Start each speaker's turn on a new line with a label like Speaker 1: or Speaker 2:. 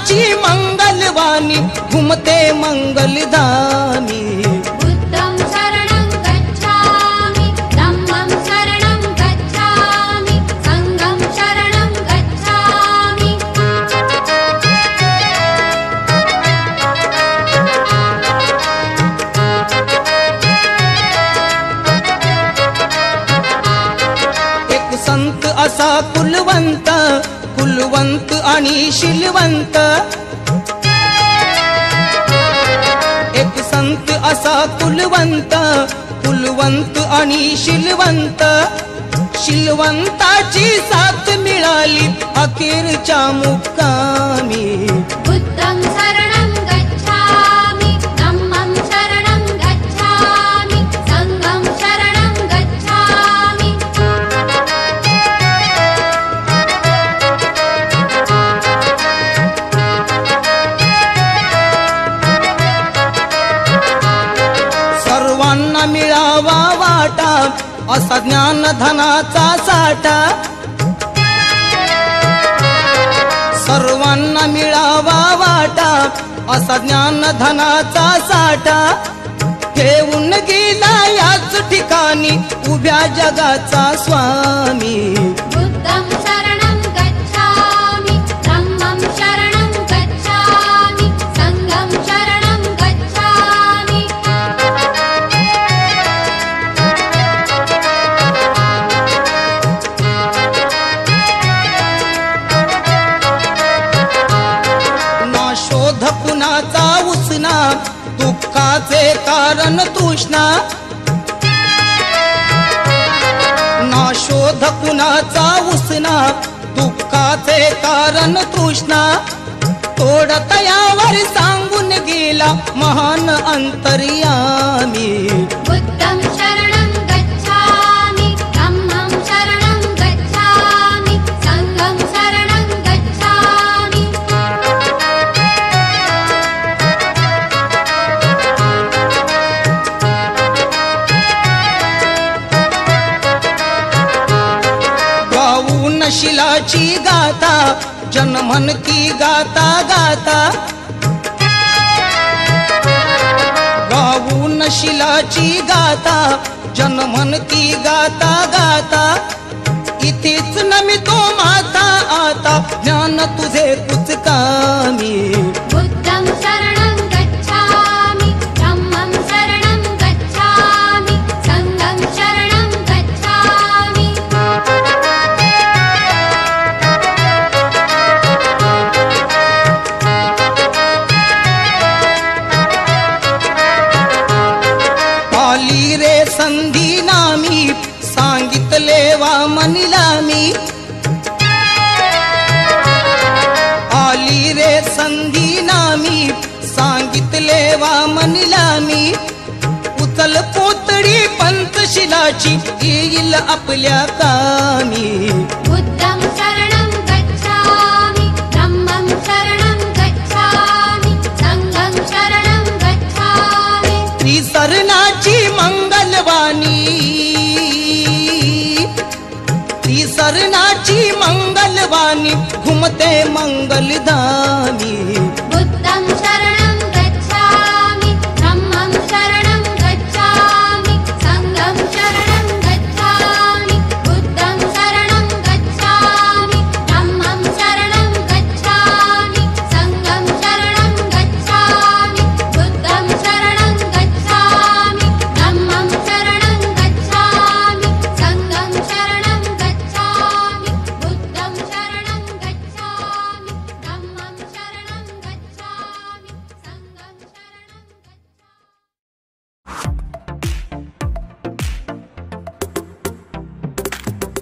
Speaker 1: शरणाची मंगलवाणी घुमते मंगलधामी
Speaker 2: बुद्धं शरणं गच्छामि धम्मं शरणं गच्छामि संघं शरणं गच्छामि
Speaker 1: एक संत असा कुलवंत कुलवंत आणि शीलवंत एक संत असा कुलवंत कुलवंत आणि शीलवंत शीलवंताची साथ मिळाली अखेरच्या मुक्कामी
Speaker 2: बुद्धं शरणं गच्छामि धम्मं शरणं गच्छामि संघं शरणं गच्छामि
Speaker 1: सर्वांना मिळावा वाटा असा ज्ञानधनाचा साठा सर्वांना मिळावा वाटा असा ज्ञानधनाचा साठा ठेवून गेला याच ठिकाणी उभ्या जगाचा स्वामी
Speaker 2: बुद्धं शरणं गच्छामि धम्मं शरणं गच्छामि संघं शरणं गच्छामि
Speaker 1: ना शोध कुणाचा उसना दुःखाचे कारण तृष्णा ना शोध कुणाचा उसना दुःखाचे कारण तृष्णा तोडत यावर सांगून गेला महान अंतर्यामी
Speaker 2: बुद्धं शरणं गच्छामि धम्मं शरणं गच्छामि संघं शरणं गच्छामि गाऊन
Speaker 1: शिलाची गाथा जनमन की गाता गाता गाऊन शिलाची गाथा जनमन की गाता गाता इथेच नमितो माता आता ज्ञान तुझे कुचकामी
Speaker 2: बुद्धं शरणं गच्छामि धम्मं शरणं गच्छामि संघं शरणं गच्छामि
Speaker 1: आली रे संधी नामी सांगितले वामनिला मी आली रे संधी नामी सांगितले वामनिला मी उचल पोतडी पंचशिलाची येईल आपल्या कामी
Speaker 2: बुद्धं शरणं गच्छामि धम्मं शरणं गच्छामि संघं शरणं गच्छामि
Speaker 1: त्रिसरणाची मंगलवाणी त्रिसरणाची मंगलवाणी घुमते मंगलधामी